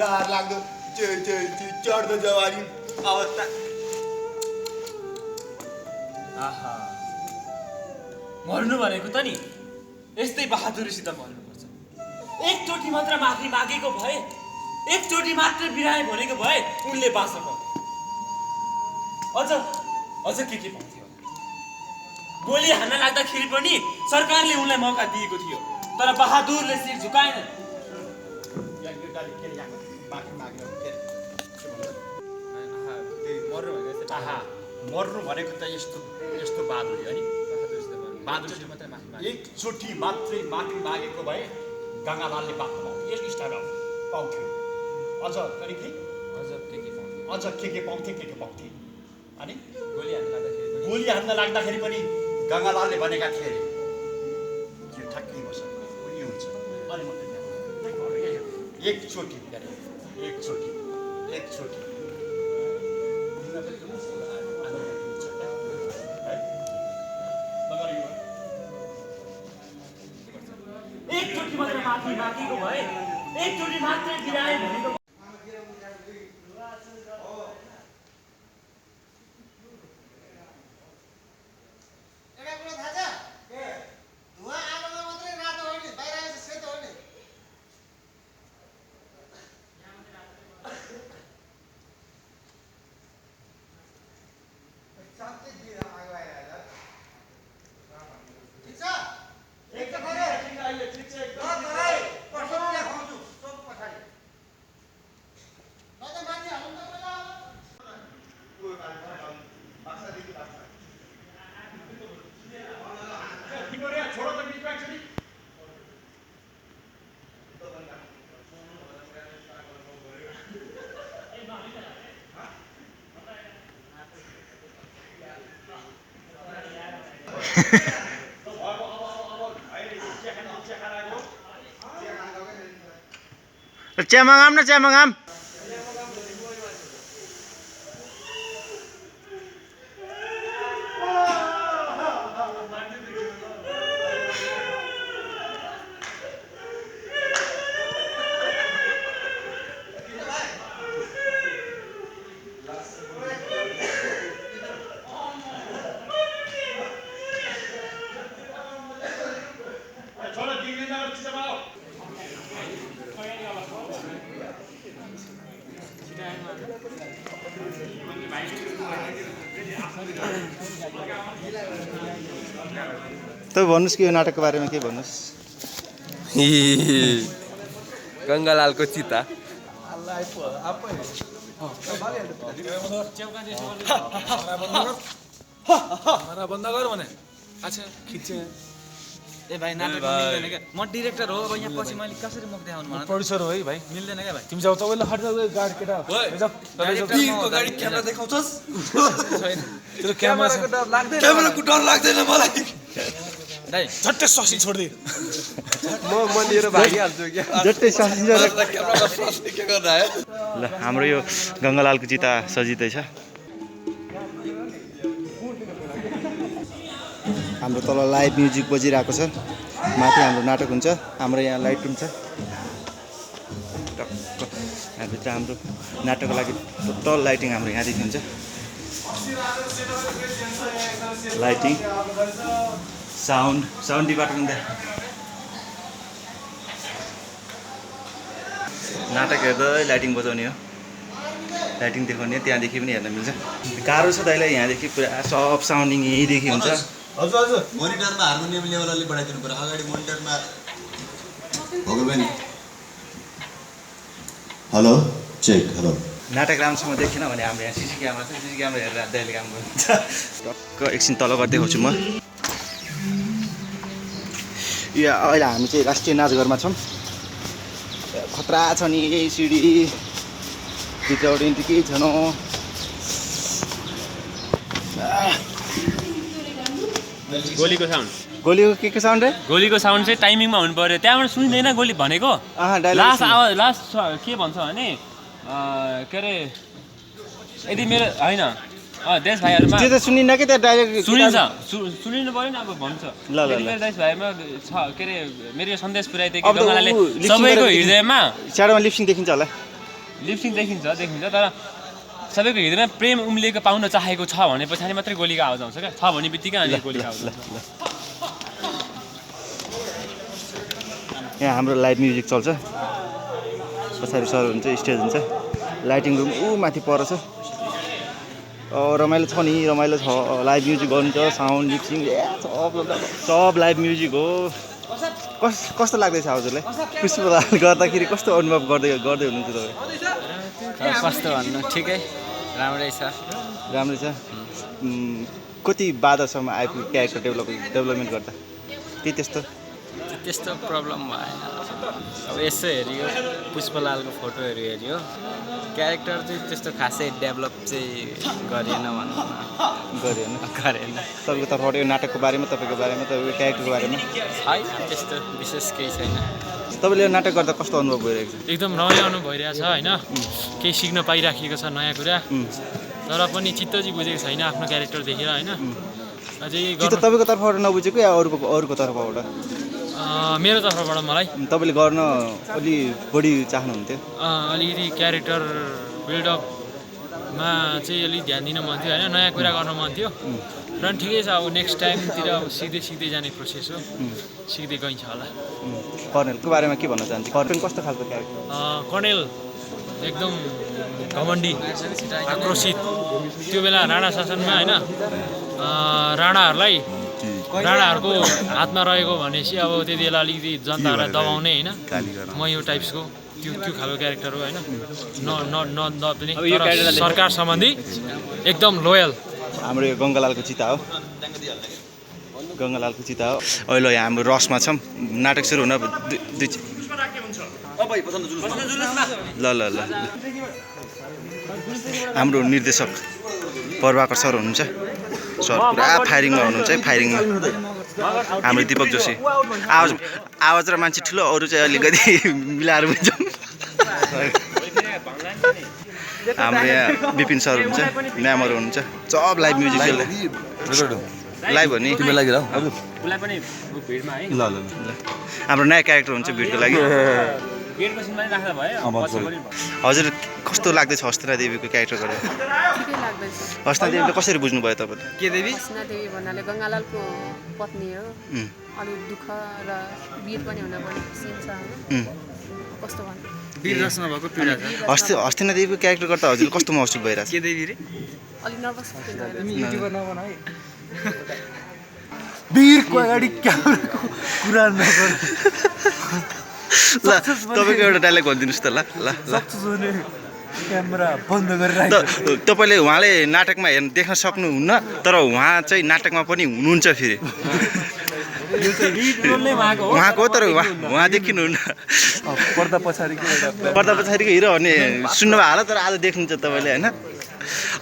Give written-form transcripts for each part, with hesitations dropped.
डर लाग्दो चढ्दो जवानी अवस्था। आहा मर्नु भनेको त नि यस्तै बहादुरीसित मर्नुपर्छ। एकचोटि मात्र माफी मागेको भए, एकचोटि मात्र बिराए भनेको भए उनले बाँच्न पाउँथे। अझ के पाउँथ्यो। गोली हान्न लाग्दाखेरि पनि सरकारले उनलाई मौका दिएको थियो, तर बहादुरले शिर झुकाएन। मर्नु भनेको त यस्तो बहादुरी हो नि। बहादुरसित मात्रै माफी मागे, एकचोटि मात्रै माफी मागेको भए गङ्गालालले बाँच्न पाउँथ्यो। यस स्टाइल पाउँथ्यो। अझ के पाउँथे अनि गोली हान्न लाग्दाखेरि पनि गङ्गालालले भनेका थिए अरे त्यो ठ्याक्कै बस्छ उनी हुन्छ। अनि मात्रै एकचोटि एकचोटि मात्र माफी मागेको भए, एकचोटि मात्रै बिराए भनेको चिया मगाम न चिया मगाम। तपाईँ भन्नुहोस् कि यो नाटकको बारेमा के भन्नुहोस्। गङ्गालालको चिता बन्द गर भने अच्छा खिच्छ। ए भाइ नाटक मिल्दैन क्या, म डिरेक्टर हो। अब यहाँ पछि मैले कसरी मुख देखाउनु भन। प्रोड्युसर हो है भाइ, मिल्दैन क्या भाइ। तिमी जाऊ तपाईँले हट जाऊ गाडी केटा गाडी क्यामेरा देखाउँछस् छैन त्यो क्यामेराको डर लाग्दैन, क्यामेराको डर लाग्दैन मलाई। दाइ झट्टै ससी छोड्दे म लिएर भागिहाल्छु क्या। झट्टै ससिन्छ के गर्दा आयो। ल हाम्रो यो गङ्गालालको चिता सजिँदैछ। हाम्रो तल लाइभ म्युजिक बजिरहेको छ, माथि हाम्रो नाटक हुन्छ, हाम्रो यहाँ लाइट हुन्छ टक्क यहाँभित्र। हाम्रो नाटकको लागि टोटल लाइटिङ हाम्रो यहाँदेखि हुन्छ। लाइटिङ साउन्ड डिपार्टमेन्ट नाटक हेर्दै लाइटिङ बजाउने हो, लाइटिङ देखाउने त्यहाँदेखि पनि हेर्न मिल्छ। गाह्रो छ दाइलाई, यहाँदेखि पुरा सब साउन्डिङ यहीँदेखि हुन्छ। हजुर मोनिटरमा हार्मोनियम लेभल अलि बढाइदिनु पर्यो। अगाडि मोनिटरमा भगवान हेलो चेक हेलो। नाटक राम्रोसँग देखिन भने हाम्रो यहाँ सिसी क्यामेरा छ, सिसी क्यामेरा हेरेर दाइले काम गर्नुहुन्छ। टक्क एकछिन तल गर्दै देखाउँछु म। यो अहिले हामी चाहिँ राष्ट्रिय नाचघरमा छौँ। खतरा छ नि यही सिडी भित्रबाट केही छैन। गोलीको साउन्ड, गोलीको के साउन्ड रे? गोलीको साउन्ड चाहिँ टाइमिङमा हुनु पर्यो, त्यहाँबाट सुन्दैन गोली भनेको। लास्ट आवाज लास्ट के भन्छ भने के अरे यदि मेरो होइन देश भाइहरूमा त्यो त सुनिन्न कि त्यहाँ डाइरेक्ट सुनिन्छ, सुनिनु पऱ्यो नि। अब भन्छ ल मेरो देश भाइमा छ के अरे मेरो यो सन्देश पुर्याइदियो कि गङ्गालालले सबैको हृदयमा। स्याडोमा लिप्सिङ देखिन्छ होला। लिपसिङ देखिन्छ तर सबैको हृदयमा प्रेम उम्लिएको पाउन चाहेको छ भने पछाडि मात्रै गोलीको आवाज आउँछ क्या छ भन्ने बित्तिकै अनि गोलीको आवाज यहाँ हाम्रो लाइभ म्युजिक चल्छ पछाडि सर हुन्छ स्टेज हुन्छ लाइटिङ रुम माथि पर छ रमाइलो छ नि रमाइलो छ लाइभ म्युजिक गर्नुहुन्छ साउन्ड लिपसिङ सब लाइभ म्युजिक हो कस्तो लाग्दैछ हजुरलाई पुष्पलाल गर्दाखेरि कस्तो अनुभव गर्दै हुनुहुन्छ तपाईँ कस्तो भन्नु ठिकै राम्रै छ कति बाधासम्म आइपुग्यो क्यारेक्टर डेभलपमेन्ट गर्दा के त्यस्तो प्रब्लम भएन अब यसो हेऱ्यो पुष्पलालको फोटोहरू हेऱ्यो क्यारेक्टर चाहिँ त्यस्तो खासै डेभलप चाहिँ गरेन भन्नु गरेन तपाईँको तर्फबाट यो नाटकको बारेमा तपाईँको क्यारेक्टरको बारेमा छैन त्यस्तो विशेष केही छैन तपाईँले यो नाटक गर्दा कस्तो अनुभव भइरहेको छ एकदम रमाइलो अनुभव भइरहेछ होइन केही सिक्न पाइराखेको छ नयाँ कुरा तर पनि चित्त चाहिँ बुझेको छैन आफ्नो क्यारेक्टर देखेर होइन अझै तपाईँको तर्फबाट नबुझेको या अरूको तर्फबाट मेरो तर्फबाट मलाई तपाईँले गर्न अलि बढी चाहनुहुन्थ्यो अलिकति क्यारेक्टर बिल्डअपमा चाहिँ अलिक ध्यान दिन मन थियो होइन नयाँ कुरा गर्न मन थियो र ठिकै छ अब नेक्स्ट टाइमतिर अब सिक्दै जाने प्रोसेस हो सिक्दै गइन्छ होला कर्नेलको बारेमा के भन्न चाहन्छु कर्नेल कस्तो खालको क्यारेक्टर कर्नेल एकदम घमण्डी आक्रोशित त्यो बेला राणा शासनमा होइन राणाहरूको हातमा रहेको भनेपछि अब त्यति बेला अलिकति जनताहरूलाई दबाउने होइन म यो टाइप्सको त्यो खालको क्यारेक्टर हो होइन सरकार सम्बन्धी एकदम लोयल हाम्रो यो गङ्गालालको चिता हो अहिले हाम्रो रसमा छौँ नाटक सुरु हुन ल हाम्रो निर्देशक प्रभाकर सर हुनुहुन्छ सर पुरा फायरिङमा हुनुहुन्छ फायरिङमा हाम्रो दीपक जोशी आवाज र मान्छे ठुलो अरू चाहिँ अलिकति मिलाएर बुझ्छौँ हाम्रो यहाँ विपिन सर हुनुहुन्छ म्यामहरू हुनुहुन्छ सब लाइभ म्युजिक लाइभ हो नि तिमीलाई ल हाम्रो नयाँ क्यारेक्टर हुन्छ भिडको लागि हजुर कस्तो लाग्दैछ हस्तना देवीको क्यारेक्टर गरेर हस्तना देवीले कसरी बुझ्नुभयो तपाईँले के देवी हस्तना देवी भन्नाले गङ्गालालको पत्नी हो अलि दुःख र वीर पनि हुन पर्ने सिन छ कस्तो भन्नु वीर रचना भएको पीडा छ हस्तना देवीको क्यारेक्टर गर्दा हजुरले कस्तो महसुस भइरहेछ के देवी रे अलि नर्भस तिमी युट्युबर नबना है वीरको अगाडि क्यामेराको कुरा नगर ल तपाईँको एउटा डायलग भनिदिनुहोस् त ल क्यामेरा बन्द गरेर तपाईँले उहाँले नाटकमा देख्न सक्नुहुन्न तर उहाँ चाहिँ नाटकमा पनि हुनुहुन्छ फेरि उहाँको तर उहाँ देखिनुहुन्न पर्दा पछाडिको हिरो भन्ने सुन्नुभयो होला तर आज देख्नुहुन्छ तपाईँले होइन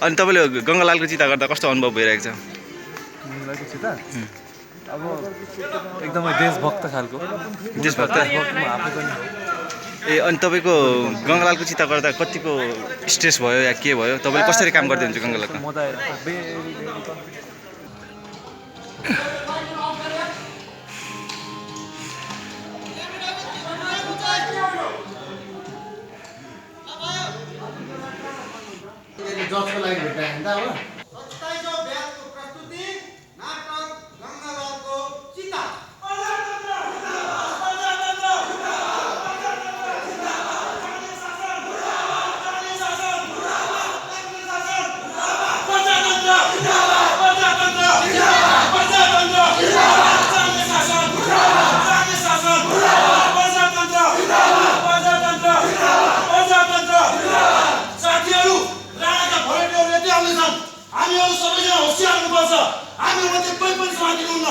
अनि तपाईँले गङ्गालालको चिता गर्दा कस्तो अनुभव भइरहेको छ अब एकदमै देशभक्त खालको देशभक्त ए अनि तपाईँको गङ्गालालको चिता गर्दा कतिको स्ट्रेस भयो या के भयो तपाईँले कसरी काम गर्दै हुन्छ गङ्गालालको जजको लागि भेटायो नि त हो हामीहरू सबैजना होसियार हुनुपर्छ हामीमध्ये कोही पनि समातिनुहुन्न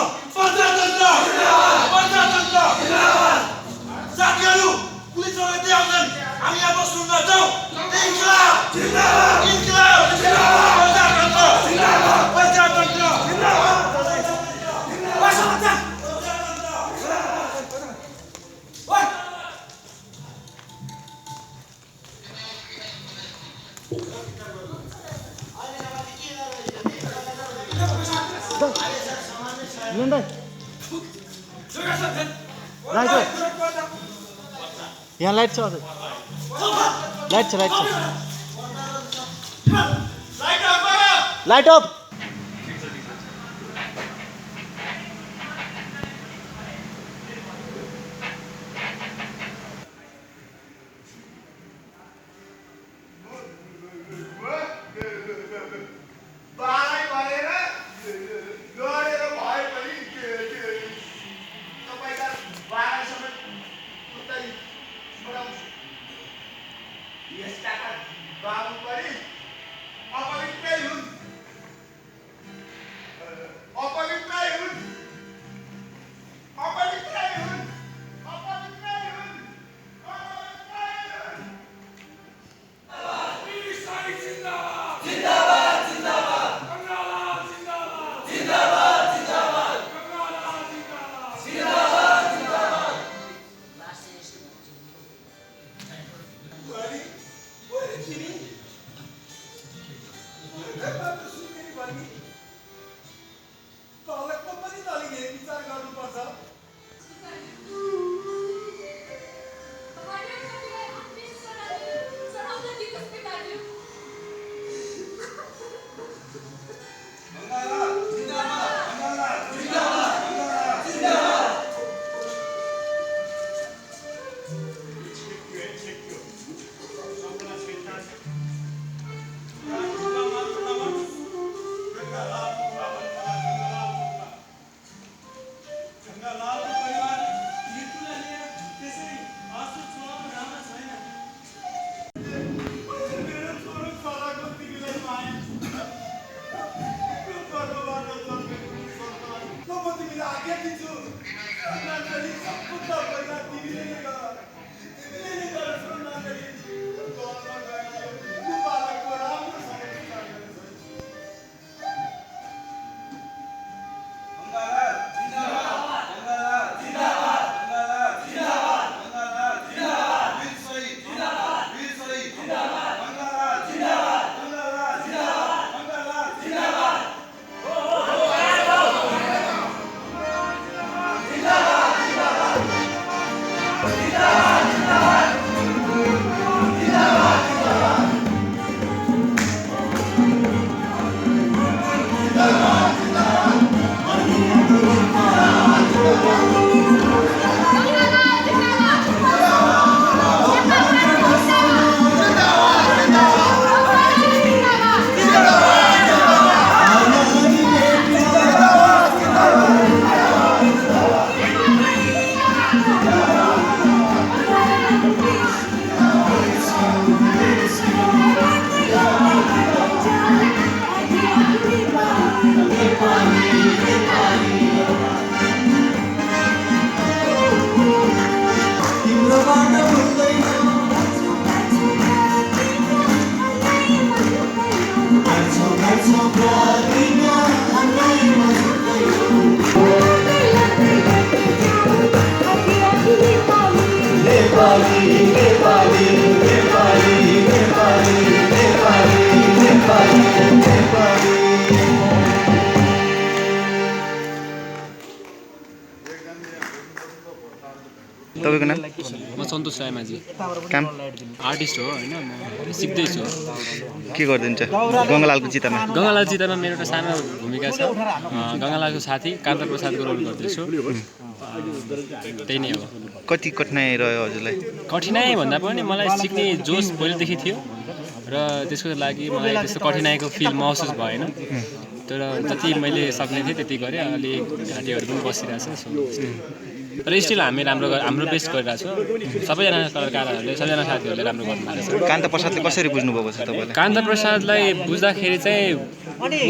साथीहरू पुलिसहरू यति आउँछन् हामी यहाँ बस्नुहुन्न जाउँ यहाँ लाइट छ लाइट छ लाइट अफ गर लाइट अफ बाई भएर गरेर भए पनि तपाईँका बाह्रसम्म उतै छोडाउँछु यस्ता बाबु पनि अपवित्रै हुन् अपवित्रै हुन् अपवित्रै हुन् अपवित्रै हुन् अपवित्रै हुन् जिन्दाबाद जिन्दाबाद गङ्गालाल जिन्दाबाद जिन्दाबाद जिन्दाबाद गङ्गालाल जिन्दाबाद जिन्दाबाद जिन्दाबाद बुहारी ओरे तिमी घरबाट सुनेरी भनी तँलाई पनि तँले विचार गर्नुपर्छ तपाईँको नाम? म सन्तोष रायमाझी। काम? आर्टिस्ट हो होइन, म सिक्दैछु। के गरिदिन्छ गङ्गालालको चितामा? गङ्गालाल चितामा मेरो एउटा सानो भूमिका छ। गङ्गालालको साथी कान्त प्रसादको रोल गर्दैछु। त्यही नै हो। कति कठिनाइ रह्यो हजुरलाई? कठिनाइ भन्दा पनि मलाई सिक्ने जोस पहिलेदेखि थियो र त्यसको लागि मलाई त्यस्तो कठिनाइको फिल महसुस भएन। तर जति मैले सक्ने थिएँ त्यति गरेँ। अलि घाँटीहरू पनि बसिरहेको छ। तर स्टिल हाम्रो बेस्ट गरिरहेको छौँ। सबैजना कलाकारहरूले सबैजना साथीहरूले राम्रो गर्नुभएको छ। कान्त प्रसादले कसरी बुझ्नुभएको छ तपाईँले? कान्त प्रसादलाई बुझ्दाखेरि चाहिँ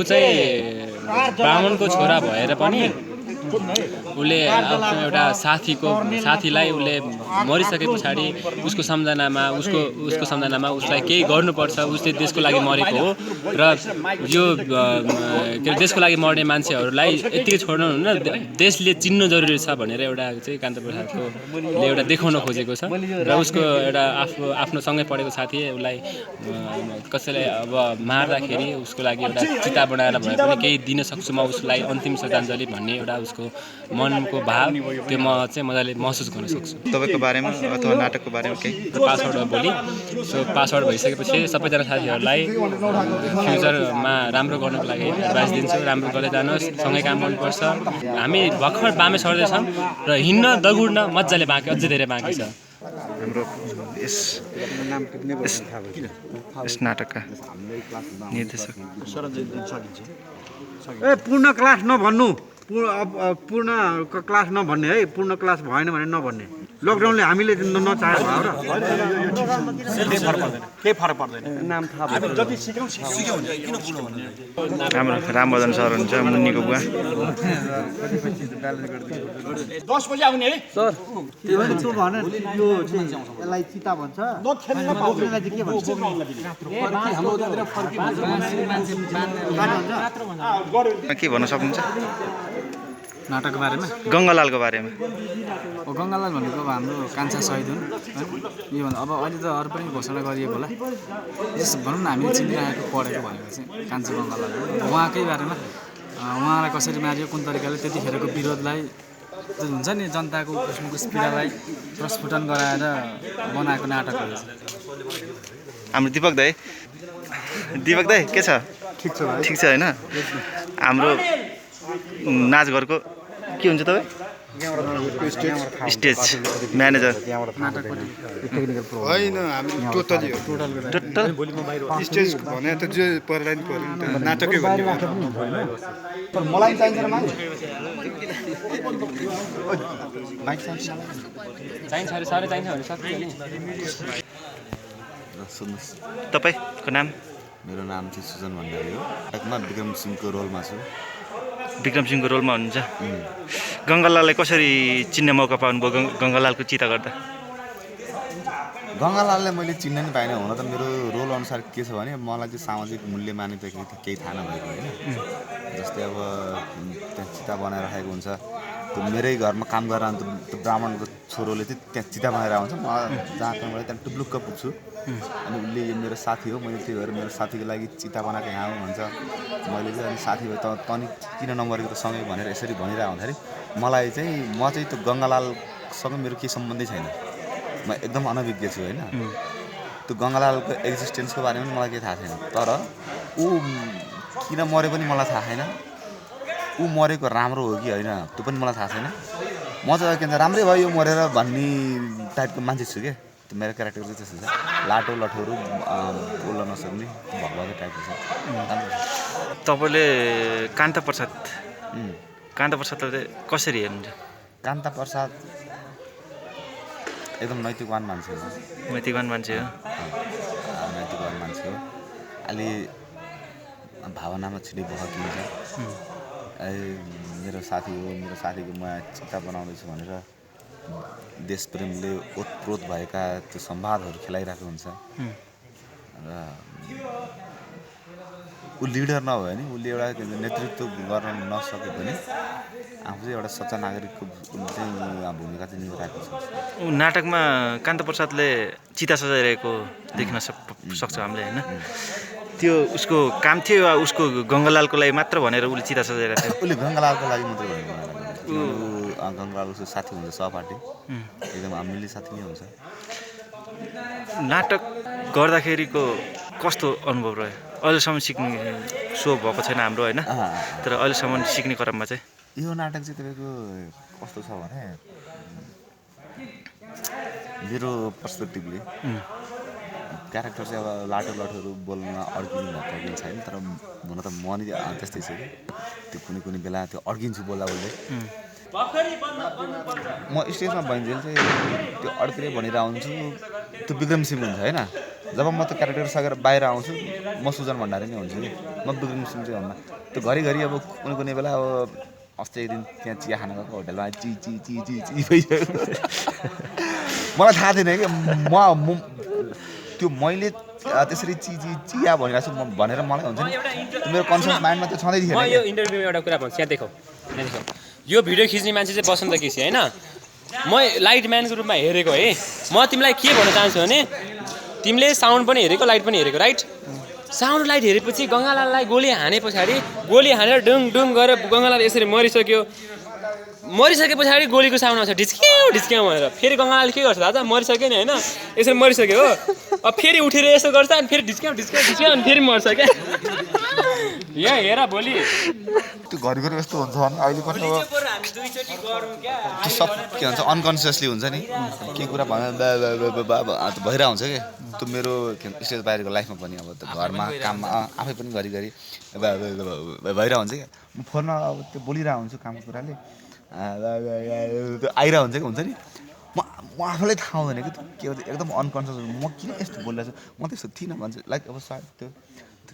ऊ चाहिँ ब्राह्मणको छोरा भएर पनि उसले आफ्नो एउटा साथीलाई उसले मरिसके पछाडि उसको सम्झनामा उसलाई केही गर्नुपर्छ, उसले देशको लागि मरेको हो र यो देशको लागि मर्ने मान्छेहरूलाई यतिकै छोड्नु हुन्न, देशले चिन्नु जरुरी छ भनेर एउटा चाहिँ कान्त प्रसादले एउटा देखाउन खोजेको छ। र उसको एउटा आफ्नो सँगै पढेको साथी उसलाई कसैले अब मार्दाखेरि उसको लागि एउटा चिता बनाएर भए पनि केही दिन सक्छु म उसलाई अन्तिम श्रद्धाञ्जली भन्ने एउटा उसको उनीहरूको मनको भाव त्यो म चाहिँ मजाले महसुस गर्न सक्छु। तपाईँको बारेमा अथवा नाटकको बारेमा केही? पासवर्ड हो भोलि, सो पासवर्ड भइसकेपछि सबैजना साथीहरूलाई फ्युचरमा राम्रो गर्नको लागि एडभाइस दिन्छु। राम्रो गर्दै जानुहोस्, सँगै काम गर्नुपर्छ। हामी भर्खर बामे सर्दैछौँ र हिँड्न दगुड्न मजाले बाँकी, अझै धेरै बाँकी छ। हाम्रो यस नाटकका निर्देशक पूर्ण क्लास नभन्नु, पूर्ण क्लास नभन्ने है, पूर्ण क्लास भएन भने नभन्ने। लकडाउनले हामीले नचाहेको भयो र केही फरक पर्दैन। नाम थाहा हामी जति सिक्यौँ किन बुझ्नु भन्नु? हाम्रो रामबदन सर हुन्छ, मुन्नीको बुवा। 10 बजे आउने है सर। त्यो भने त्यो भने यो चाहिँ यसलाई चिता भन्छ। नखेल्नेलाई चाहिँ के भन्छ? हाम्रो उतातिर फर्की भन्छ। के भन्न सक्नुहुन्छ नाटकको बारेमा? गङ्गालालको बारेमा। गङ्गालाल भनेको अब हाम्रो कान्छा शहीद हुन् होइन। यो अब अहिले त अरू पनि घोषणा गरिएको होला। जस भनौँ न हामीले चिनिरहेको पढेको भनेको चाहिँ कान्छा गङ्गालाल हो। उहाँकै बारेमा उहाँलाई कसरी मारियो, कुन तरिकाले त्यतिखेरको विरोधलाई त्यो हुन्छ नि जनताको कुसमुकुस पीडालाई प्रस्फुटन गराएर बनाएको नाटकहरू छ। हाम्रो दिपक दाई के छ? ठिक छ होइन? हाम्रो नाचघरको के हुन्छ तपाईँ? स्टेज म्यानेजर होइन, हामी टोटली हो। टोटल स्टेज भने त जे पर्ला नि पर्यो, नाटकै भन्ने मलाई चाहिन्छ र मान्छे चाहिन्छ अरे साह्रै चाहिन्छ भने सक्छ नि। सुन्नुहोस्, तपाईँको नाम? मेरो नाम चाहिँ सुजन भण्डारी हो। नाटकमा विक्रम सिंहको रोलमा छु। विक्रम सिंहको रोलमा हुनुहुन्छ। गङ्गालाललाई कसरी चिन्ने मौका पाउनुभयो गङ्गालालको चिता गर्दा? गङ्गालाललाई मैले चिन्न नि पाइनँ। हुन त मेरो रोल अनुसार के छ भने मलाई चाहिँ सामाजिक मूल्य मान्यता केही थाहा नभएको होइन। जस्तै अब त्यहाँ चिता बनाइराखेको हुन्छ, त्यो मेरै घरमा काम गरेर अन्त त्यो ब्राह्मणको छोरोले चाहिँ त्यहाँ चिता बनाएर आउँछ। म जहाँ कहाँबाट त्यहाँ टुप्लुक्क पुग्छु। अनि उसले यो मेरो साथी हो, मैले त्यही भएर मेरो साथीको लागि चिता बनाएको यहाँ आउँ भन्छ। मैले चाहिँ अनि साथी भयो तनी किन नमरेको त सँगै भनेर यसरी भनिरहेको हुँदाखेरि मलाई चाहिँ म चाहिँ त्यो गङ्गालालसँग मेरो केही सम्बन्धै छैन। म एकदम अनभिज्ञ छु होइन। त्यो गङ्गालालको एक्जिस्टेन्सको बारेमा पनि मलाई केही थाहा छैन। तर ऊ किन मऱ्यो पनि मलाई थाहा छैन। ऊ मरेको राम्रो हो कि होइन त्यो पनि मलाई थाहा छैन। म चाहिँ के भन्छ राम्रै भयो यो मरेर भन्ने टाइपको मान्छे छु क्या। त्यो मेरो क्यारेक्टर चाहिँ त्यस्तो छ। लाटो लठोहरू बोल्न नसक्ने भगवाको टाइपको छ। तपाईँले कान्ता प्रसादलाई कसरी हेर्नुहुन्छ? कान्ता प्रसाद एकदम नैतिकवान मान्छे हो। नैतिकवान मान्छे हो। नैतिकवान मान्छे हो। अलि भावनामा छिटै बहकिन्छ। मेरो साथी हो, मेरो साथीको म चिता बनाउँदैछु भनेर देशप्रेमले ओतप्रोत भएका त्यो संवादहरू खेलाइरहेको हुन्छ। र ऊ लिडर नभयो भने उसले एउटा नेतृत्व गर्न नसके पनि आफू चाहिँ एउटा सच्चा नागरिकको चाहिँ भूमिका चाहिँ निभाइरहेको छ। नाटकमा कान्ता प्रसादले चिता सजाइरहेको देख्न सक्छौँ हामीले होइन। त्यो उसको काम थियो वा उसको गङ्गालालको लागि मात्र भनेर उसले चिता सजाइरहेको थियो? उसले गङ्गालालको लागि मात्रै भनेको। गङ्गालाल उसको साथी हुन्छ, सहपाठी एकदम मिल्ने साथी नै हुन्छ। नाटक गर्दाखेरिको कस्तो अनुभव रह्यो? अहिलेसम्म सिक्ने सो भएको छैन हाम्रो होइन, तर अहिलेसम्म सिक्ने क्रममा चाहिँ यो नाटक चाहिँ तपाईँको कस्तो छ भने मेरो पर्सपेक्टिभले क्यारेक्टर चाहिँ अब लाटो लठोहरू बोल्न अड्किनु छैन। तर हुन त म नि त्यस्तै छु कि त्यो कुनै बेला त्यो अड्किन्छु बोल्दा बोल्दै। म स्टेजमा भइन्जेल चाहिँ त्यो अड्किँदै भनेर आउँछु। त्यो विक्रम सिंह हुन्छ होइन। जब म त्यो क्यारेक्टर सकेर बाहिर आउँछु म सुजन भण्डारी नै हुन्छु कि म विक्रम सिंह चाहिँ हुन्न। त्यो घरिघरि अब कुनै बेला अब अस्ति एक दिन त्यहाँ चिया खान गएको होटलमा ची भइसक्यो। मलाई थाहा थिएन कि त्यो मैले त्यसरी चिया भनिरहेको छु भनेर मलाई हुन्छ नि मेरो कन्सियस माइन्डमा त्यो छँदै थिएन। म यो इन्टरभ्यूमा एउटा कुरा भन्छु, यहाँ देखौ यो भिडियो खिच्ने मान्छे चाहिँ बसन्त केसी होइन। म लाइट म्यानको रूपमा हेरेको है। म तिमीलाई के भन्न चाहन्छु भने तिमीले साउन्ड पनि हेरेको, लाइट पनि हेरेको, राइट? साउन्ड लाइट हेरेपछि गङ्गालाललाई गोली हाने पछाडि गोली हानेर डुङ गरेर गङ्गालाल यसरी मरिसक्यो। मरिसके पछाडि गोलीको साउन्ड आउँछ ढिस्क्याउ भनेर फेरि गङ्गालाले के गर्छ थाहा छ मरिसक्यो नि होइन यसरी मरिसक्यो हो अब फेरि उठेर यसो गर्छ अनि फेरि ढिस्क्याउ अनि फेरि मर्छ क्या यहाँ हेर भोलि त्यो घरिघरि यस्तो हुन्छ भने अहिले पनि अब त्यो सब के भन्छ अनकन्सियसली हुन्छ नि के कुरा भइरहेको हुन्छ कि त्यो मेरो स्टेज बाहिरको लाइफमा पनि अब त्यो घरमा काममा आफै पनि घरिघरि भइरहेको हुन्छ क्या म फोनमा अब त्यो बोलिरहेको हुन्छु कामको कुराले त्यो आइरहेको हुन्छ कि हुन्छ नि म आफूलाई थाहा हुँदैन कि के भन्छ एकदम अनकन्सियस म किन यस्तो बोलिरहेको छु म त्यस्तो थिइनँ भन्छ लाइक अब सायद त्यो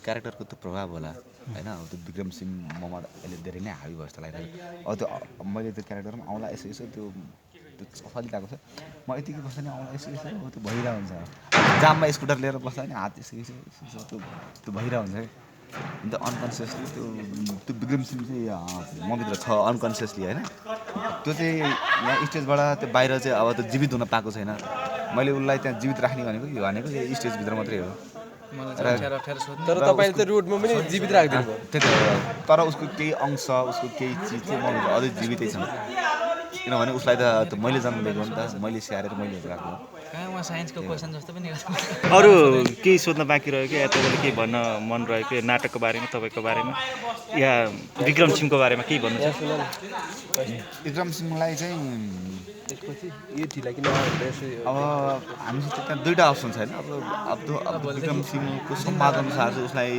क्यारेक्टरको त्यो प्रभाव होला होइन अब त्यो विक्रम सिंह ममा अहिले धेरै नै हावी भयो जस्तो लागिरहेको अब त्यो मैले त्यो क्यारेक्टरमा आउँला यसो यसो त्यो चलिरहेको छ म यतिकै बस्दा नि आउँला यसो यसो त्यो भइरहेको हुन्छ जाममा स्कुटर लिएर बस्दा नि हात यसो यसो यसो त्यो भइरहेको हुन्छ कि अन्त अनकन्सियसली त्यो विक्रम सिंह चाहिँ मभित्र छ अनकन्सियसली होइन त्यो चाहिँ यहाँ स्टेजबाट त्यो बाहिर चाहिँ अब त्यो जीवित हुन पाएको छैन मैले उसलाई त्यहाँ जीवित राख्ने भनेको यो स्टेजभित्र मात्रै हो तर तपाईँले त रोडमा पनि जीवित राखिदिनु भयो त्यही त तर उसको केही अंश उसको केही चिज चाहिँ मभित्र अझै जीवितै छ किनभने उसलाई त मैले जन्म दिएको हो नि त मैले स्याहारेर मैले राखेको अरू केही सोध्न बाँकी रह्यो कि या तपाईँले केही भन्न मन रह्यो कि नाटकको बारेमा तपाईँको बारेमा या विक्रम सिंहको बारेमा केही भन्नु छ विक्रम सिंहलाई चाहिँ अब हामीसित त्यहाँ दुईवटा अप्सन छ होइन अब विक्रम सिंहको संवाद अनुसार चाहिँ उसलाई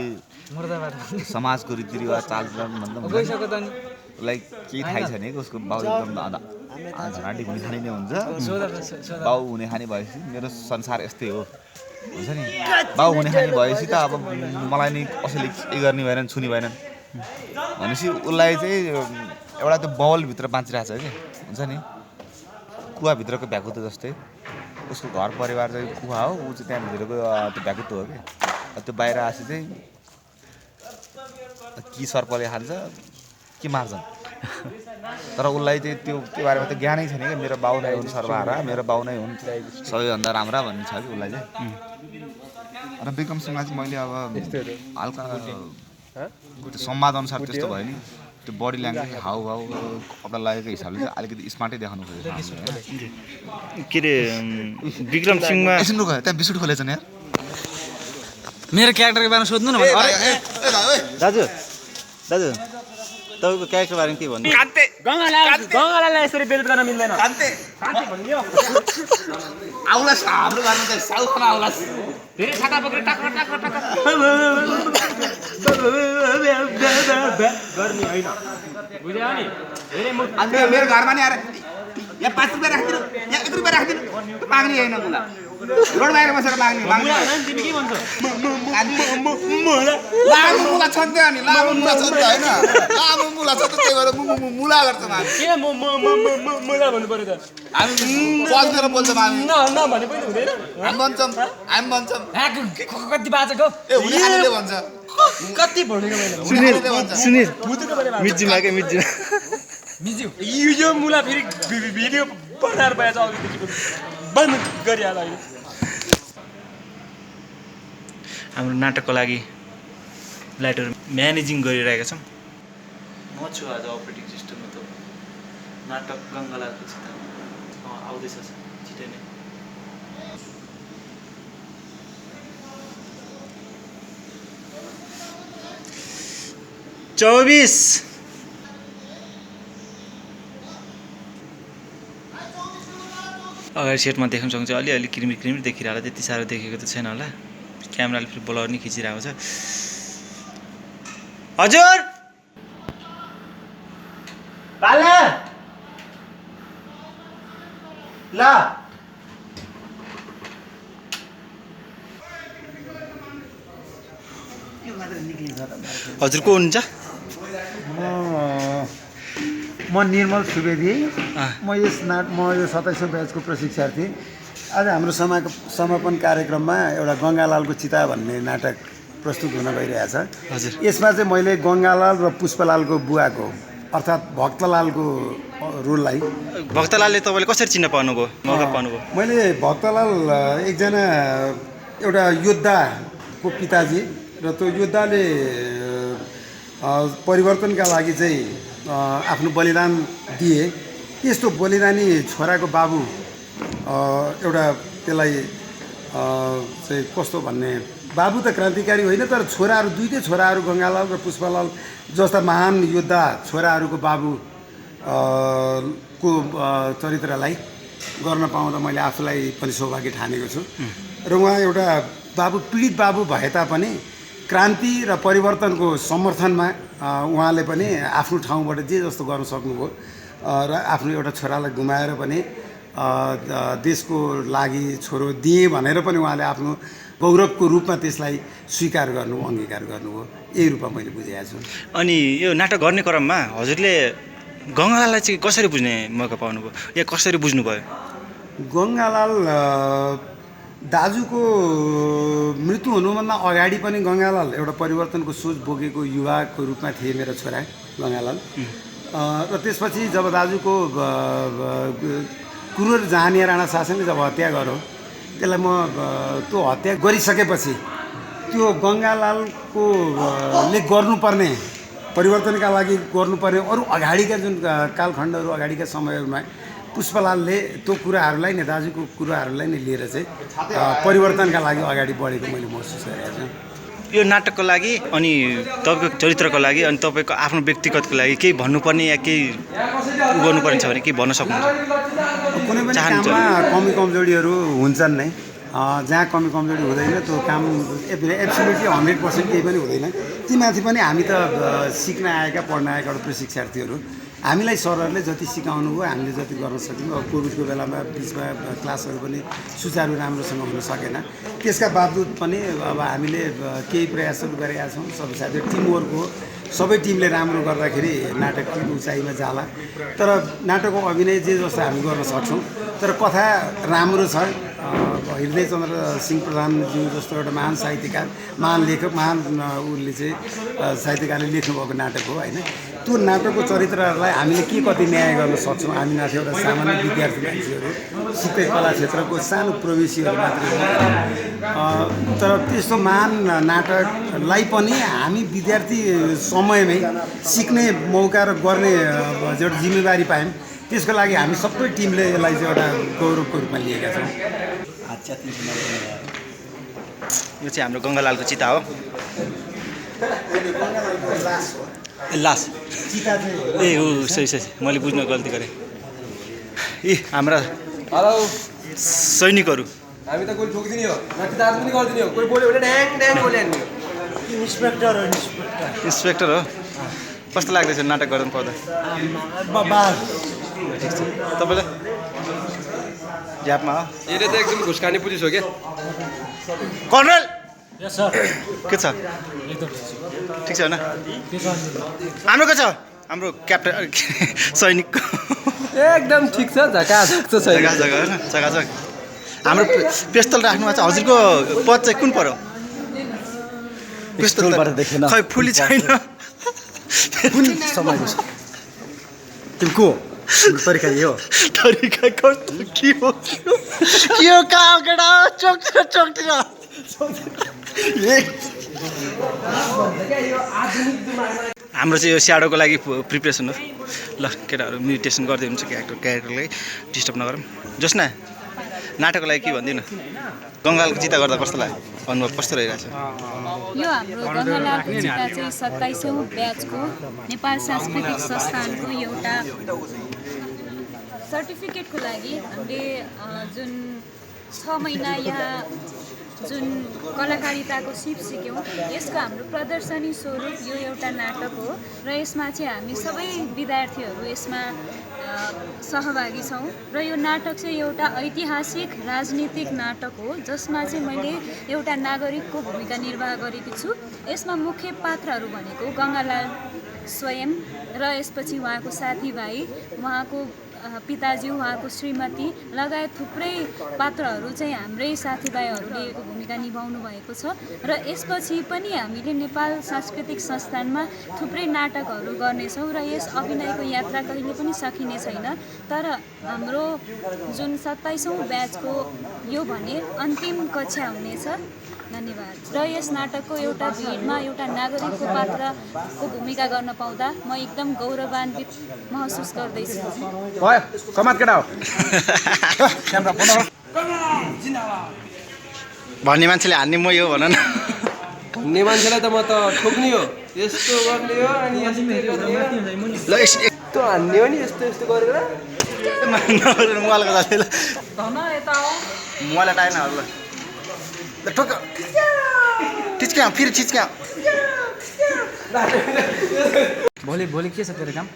समाजको रीतिरिवाज चालचलन भन्दा उसलाई केही थाहै छैन कि उसको बाउ एकदम झनाटी हुने खाने नै हुन्छ बाउ हुने खाने भएपछि मेरो संसार यस्तै हो हुन्छ नि बाउ हुने खाने भएपछि त अब मलाई नि कसैले के गर्ने भएन छुने भएनन् भनेपछि उसलाई चाहिँ एउटा त्यो बाउलभित्र बाँचिरहेको छ कि हुन्छ नि कुवाभित्रको भ्याकुतो जस्तै उसको घर परिवार चाहिँ कुवा हो ऊ चाहिँ त्यहाँभित्रको त्यो भ्याकुतो हो कि त्यो बाहिर आएपछि चाहिँ कि सर्पले खान्छ के मार्छन् तर उसलाई चाहिँ त्यो बारेमा त ज्ञानै छैन क्या मेरो बाउ नै हुन् सर्वहारा मेरो बाउ नै हुन् सबैभन्दा राम्रा भन्ने छ कि उसलाई चाहिँ र विक्रम सिंहलाई चाहिँ मैले अब हल्का त्यो संवाद अनुसार त्यस्तो भयो नि त्यो बडी ल्याङ्ग्वेज हाउभाउ कपडा लागेको हिसाबले चाहिँ अलिकति स्मार्टै देखाउनु खोजेको के अरे विक्रम सिंहमा एकछिन रुक त्यहाँ बिस्कुट खोलेछ नि यार मेरो क्यारेक्टरको बारेमा सोध्नु न दाजु दाजु तपाईँको क्यारेक्टर बारेमा के भन्नु गङ्गालालाई यसरी बेल गर्न मिल्दैन आउला हाम्रो घरमा चाहिँ साउखना आउला धेरै छाता पक्रेर टाक गर्ने होइन बुझ्यो नि धेरै अनि मेरो घरमा नि आएर यहाँ 5 रुपियाँ राखिदिनु यहाँ 1 रुपियाँ राखिदिनु माग्ने होइन मुला रोड बाहिर बसेर माग्ने तिमी के भन्छौ लामो मुला छ नि अनि लामो मुला छ नि होइन लामो मुला छ त त्यही भएर मुला गर्छ हामी किन मुला भन्नु पर्यो त हामी पल्सेर बोल्छौँ हामी न भने पनि हुँदैन हामी भन्छौँ कति बाजेको ए हुने खानेले भन्छ कति भनेको सुनिल मिर्जीमा के मिज्यू यो मुला फेरि भिडियो बनाएर पाएछ अघिदेखिको बन्द गरिहाल अहिले हाम्रो नाटकको लागि लाइटहरू म्यानेजिङ गरिरहेका छौँ म छु आज अपरेटिङ सिस्टममा त नाटक गङ्गालालको चिता आउँदैछ छिटै नै चौबिस अगाडि सेटमा देख्न सक्छ अलिअलि किरिमिर देखिरहेको होला त्यति साह्रो देखेको त छैन होला क्यामेराले फेरि ब्लर नि खिचिरहेको छ हजुर ल हजुर को हुनुहुन्छ म निर्मल सुवेदी म यो 27औं ब्याचको प्रशिक्षार्थी आज हाम्रो समापन कार्यक्रममा एउटा गङ्गालालको चिता भन्ने नाटक प्रस्तुत हुन गइरहेछ हजुर यसमा चाहिँ मैले गङ्गालाल र पुष्पलालको बुवाको अर्थात् भक्तलालको रोललाई भक्तलालले तपाईँले कसरी चिन्न पाउनुभयो मौका पाउनुभयो मैले भक्तलाल एकजना एउटा योद्धाको पिताजी र त्यो योद्धाले परिवर्तनका लागि चाहिँ आफ्नो बलिदान दिए यस्तो बोलिरानी छोराको बाबु एउटा त्यसलाई चाहिँ कस्तो भन्ने बाबु त क्रान्तिकारी होइन तर छोराहरू दुईटै छोराहरू गङ्गालाल र पुष्पलाल जस्ता महान योद्धा छोराहरूको बाबु को चरित्रलाई गर्न पाउँदा मैले आफूलाई पनि सौभाग्य ठानेको छु र उहाँ एउटा बाबु पीडित बाबु भए तापनि क्रान्ति र परिवर्तनको समर्थनमा उहाँले पनि आफ्नो ठाउँबाट जे जस्तो गर्न सक्नुभयो र आफ्नो एउटा छोरालाई गुमाएर पनि देशको लागि छोरो दिए भनेर पनि उहाँले आफ्नो गौरवको रूपमा त्यसलाई स्वीकार गर्नु अङ्गीकार गर्नुभयो यही रूपमा मैले बुझेको छु। अनि यो नाटक गर्ने क्रममा हजुरले गङ्गालाललाई चाहिँ कसरी बुझ्ने मौका पाउनुभयो या कसरी बुझ्नुभयो? गङ्गालाल दाजुको मृत्यु हुनुभन्दा अगाडि पनि गङ्गालाल एउटा परिवर्तनको सोच बोकेको युवाको रूपमा थिए मेरो छोरा गङ्गालाल र त्यसपछि जब दाजुको कुरूर जहानिया राणा शासनले जब हत्या गर्यो त्यसलाई म त्यो हत्या गरिसकेपछि त्यो गङ्गालालको ले गर्नुपर्ने परिवर्तनका लागि गर्नुपर्ने अरू अगाडिका जुन कालखण्डहरू अगाडिका समयहरूमा पुष्पलालले त्यो कुराहरूलाई नै दाजुको कुराहरूलाई नै लिएर चाहिँ परिवर्तनका लागि अगाडि बढेको मैले महसुस गरेको छु। यो नाटकको लागि अनि तपाईँको चरित्रको लागि अनि तपाईँको आफ्नो व्यक्तिगतको लागि केही भन्नुपर्ने या केही गर्नुपर्ने छ भने केही भन्न सक्नुहुन्छ? कुनै पनि काममा कमी कमजोरीहरू हुन्छन् नै, जहाँ कमी कमजोरी हुँदैन त्यो काम एब्सोल्युटली 100% केही पनि हुँदैन। तीमाथि पनि हामी त सिक्न आएका पढ्न आएका प्रशिक्षार्थीहरू, हामीलाई सरहरूले जति सिकाउनु भयो हामीले जति गर्न सक्यौँ। अब कोभिडको बेलामा बिचमा क्लासहरू पनि सुचारू राम्रोसँग हुन सकेन, त्यसका बावजुद पनि अब हामीले केही प्रयासहरू गरेका छौँ। सबै साथै टिमवर्क हो, सबै टिमले राम्रो गर्दाखेरि नाटक अलिक उचाइमा जाला। तर नाटकको अभिनय जे जस्तो हामी गर्न सक्छौँ, तर कथा राम्रो छ। हृदयचन्द्र सिंह प्रधानज्यू जस्तो एउटा महान साहित्यकार, महान लेखक, महान उसले चाहिँ साहित्यकारले लेख्नुभएको नाटक हो होइन। त्यो नाटकको चरित्रहरूलाई हामीले के कति न्याय गर्न सक्छौँ? हामी माथि एउटा सामान्य विद्यार्थी मान्छेहरू, सिक्दै कला क्षेत्रको सानो प्रवेशीहरू मात्रै हो। तर त्यस्तो महान नाटकलाई पनि हामी विद्यार्थी समयमै सिक्ने मौका र गर्ने एउटा जिम्मेवारी पायौँ। त्यसको लागि हामी सबै टिमले यसलाई चाहिँ एउटा गौरवको रूपमा लिएका छौँ। यो चाहिँ हाम्रो गङ्गालालको चिता हो। लास ए हो, सही सही, मैले बुझ्न गल्ती गरेँ। ए हाम्रा सैनिकहरू हामी त कोही ठोकिदिने हो, नातिदार पनि गरिदिने हो, कोही बोल्यो भने ड्याङ ड्याङ बोलिहाल्ने हो। इन्सपेक्टर हो, इन्सपेक्टर हो। कस्तो लाग्दैछ नाटक गर्नु पर्दा? ठिक छ। तपाईँलाई ज्यापमा हो? यसले त एकदम घुस्काने पुलिस हो क्या। कर्नल के छ? ठिक छ होइन? हाम्रो के छ? हाम्रो क्याप्टन सैनिकको एकदम ठिक छ, झकाझक छ होइन? झकाझक। हाम्रो पिस्तल राख्नुमा चाहिँ हजुरको पद चाहिँ कुन पर्यो? पिस्तलबाट देखेन, खै फुली छैन। कुन समयको छ? तिम्रो तरिका यो तरिका कस्तो के हो कहाँ केटा चोक्टिर हाम्रो चाहिँ यो स्याडोको लागि प्रिपरेसन हो। ल केटाहरू मेडिटेसन गर्दै हुन्छ क्यारेक्टरलाई डिस्टर्ब नगरौँ। जोस्ना नाटकको लागि के भन्दिनँ? गङ्गालालको चिता गर्दा कस्तो लाग्यो? अनुभव कस्तो रहिरहेछ? यो हाम्रो गङ्गालालको चिता चाहिँ 27औं ब्याचको नेपाल सांस्कृतिक संस्थानको एउटा सर्टिफिकेटको लागि हामीले जुन 6 महिना यहाँ जुन कलाकारिताको सिप सिक्यौँ, यसको हाम्रो प्रदर्शनी स्वरूप यो एउटा नाटक हो र यसमा चाहिँ हामी सबै विद्यार्थीहरू यसमा सहभागी छौँ। र यो नाटक चाहिँ एउटा ऐतिहासिक राजनीतिक नाटक हो जसमा चाहिँ मैले एउटा नागरिकको भूमिका निर्वाह गरेकी छु। यसमा मुख्य पात्रहरू भनेको गङ्गालाल स्वयं र यसपछि उहाँको साथीभाइ, उहाँको पिताजी, उहाँको श्रीमती लगायत थुप्रै पात्रहरू चाहिँ हाम्रै साथीभाइहरूले भूमिका निभाउनु भएको छ। र यसपछि पनि हामीले नेपाल सांस्कृतिक संस्थानमा थुप्रै नाटकहरू गर्नेछौँ र यस अभिनयको यात्रा कहिले पनि सकिने छैन। तर हाम्रो जुन 27औं ब्याचको यो भने अन्तिम कक्षा हुनेछ धन्यवाद। र यस नाटकको एउटा भिडमा एउटा नागरिकको पात्रको भूमिका गर्न पाउँदा म एकदम गौरवान्वित महसुस गर्दैछु। भन्ने मान्छेले हान्ने म यो भन न। भन्ने मान्छेलाई त म त ठोक्ने हो, यस्तो गर्ने हो अनि ल यस्तो हान्ने हो नि, यस्तो यस्तो गरेर मोबाइलको जस्तै ल मोबाइल टाइन ल ठोक चिच्क्या फेरि चिच्क्या। भोलि के छ तेरो काम?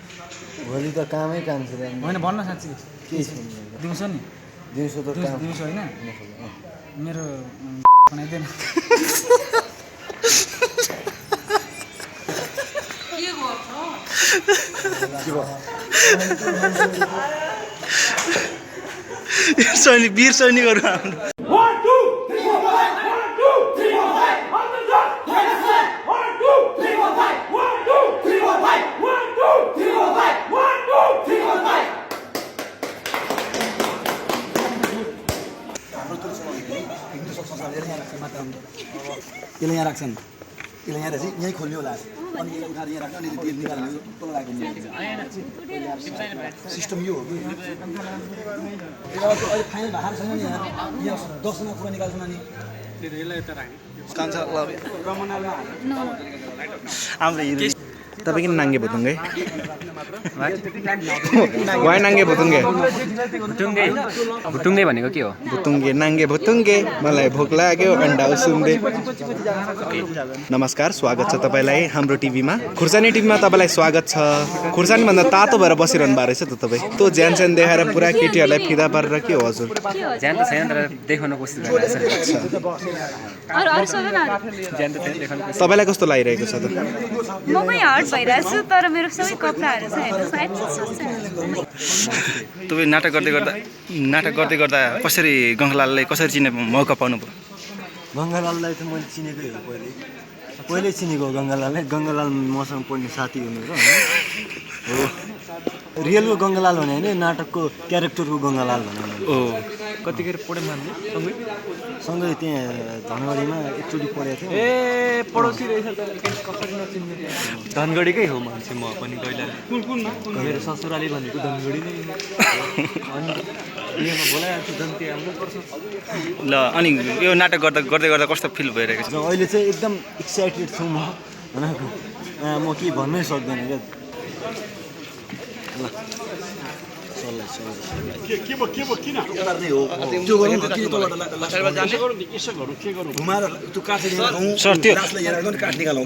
भोलि त कामै काम छ। होइन भन्न साँच्ची के छ दिउँसो नि? दिउँसो त काम दिउँसो होइन मेरो बनाइदिएन। सैनिक वीर सैनिकहरू यसलाई यहाँ राख्छन्, यसलाई यहाँ राख्छ, यहीँ खोल्ने होला अनि यसलाई उठाएर यहाँ राख्छ अनि तेल निकाल्ने तल राख्नु सिस्टम यो हो कि अहिले फाइनल भएको छैन नि यहाँ 10 जना कुरा निकाल्छन् अनि कान्छ ल हाम्रो हिरो तपाईँ किन नाङ्गे भुतुङ्गे वाइ नाङ्गे भुतुङ्गे भुटुङ्गे भनेको के हो? भुतुङ्गे नाङ्गे भुतुङ्गे मलाई भोक लाग्यो अन्डा उसिन्दै। नमस्कार, स्वागत छ तपाईँलाई हाम्रो टिभीमा। खुर्सानी टिभीमा तपाईँलाई स्वागत छ। खुर्सानी भन्दा तातो भएर बसिरहनु भएको रहेछ त तपाईँ। त्यो ज्यान स्यान देखाएर पुरा केटीहरूलाई फिदा पारेर के हो हजुर? ज्यान त छैन तर देखाउन कोसिस गरिरहेको छ। तपाईँलाई कस्तो लागिरहेको छ त? ममै हर्ट भइरहेको छु तर मेरो सबै कपडाहरू छ हेर्नु सायद तपाईँ नाटक गर्दै गर्दा कसरी गङ्गालाललाई कसरी चिने मौका पाउनु भयो? गङ्गालाललाई त मैले चिनेकै हो, पहिले चिनेको हो गङ्गालाललाई। गङ्गालाल मसँग पढ्ने साथी हुनु हो। रियलको गङ्गालाल भने होइन, नाटकको क्यारेक्टरको गङ्गालाल भने ओ कतिखेर पढ्यौँ हामीले सँगै त्यहाँ धनगढीमा एकचोटि पढेको थियो। ए पडोसी रहेछ त कसरी नचिन्ने? धनगढीकै हो मान्छे म पनि कहिले मेरो ससुराली भनेको धनगढी नै अनि यहाँ बोलाएको छु जन्ती आउनु पर्छ। ल अनि यो नाटक गर्दै गर्दा कस्तो फिल भइरहेको छ? अहिले चाहिँ एकदम एक्साइटेड छु म भनेको, म के भन्नै सक्दैन क्या।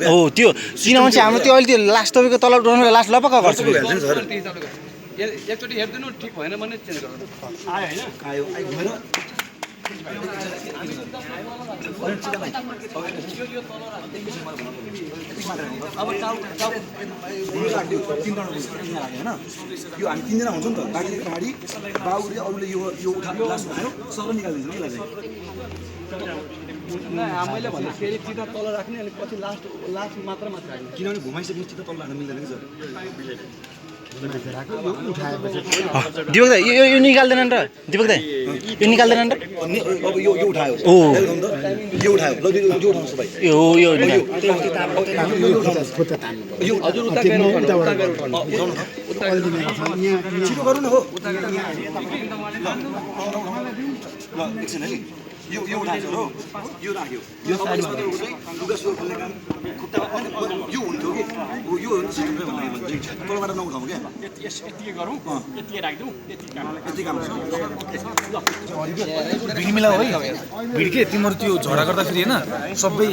हो त्यो किनभने चाहिँ हाम्रो त्यो अहिले त्यो लास्ट तपाईँको तल उठाउनु लास्ट लपक्क गर्छ। एकचोटि हेरिदिनु ठिक भएन भने चेन्ज गर्नु आयो होइन। यो हामी 3 जना हुन्छौँ नि त, बाँकी अगाडि बाउले अरूले यो उठाएर लास्ट उठायो सबै निकालिदिन्छ कि यसलाई चाहिँ। मैले भने फेरि चिता तल राख्ने अनि पछि लास्ट मात्र राख्ने, किनभने घुमाइसकेपछि चिता तल राख्न मिल्दैन कि सर। दिपक दाइ यो निकाल्दैन र? दिपक दाइ यो निकाल्दैन र? अब यो उठायो ओ यो उठायो ल यो उठाउनु सबै यो हजुर उता गएर छिटो गर्नु न हो ल एकछिन है यो उठाएको हो यो राख्यो यो साइडमा लुगा सुगा खोल्ने काम खुट्टामा यो हुन्थ्यो कि यो हो सिस्टम भन्ने तलबाट नउठाउँ क्या यति गरौँ यति राखिदिउँ यति काम भिड मिलाऊ है भिड के तिमीहरू त्यो झगडा गर्दाखेरि होइन सबै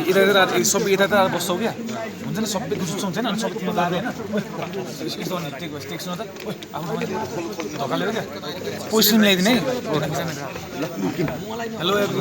यता बस्छौ क्या हुन्छ नि सबै दुसो हुन्छ नि सबै तिमीहरू लाग्दैन टेक्समा त आफ्नो धक्काले क्या पोजिसन मिलाइदिने है हेलो एभ्रिवान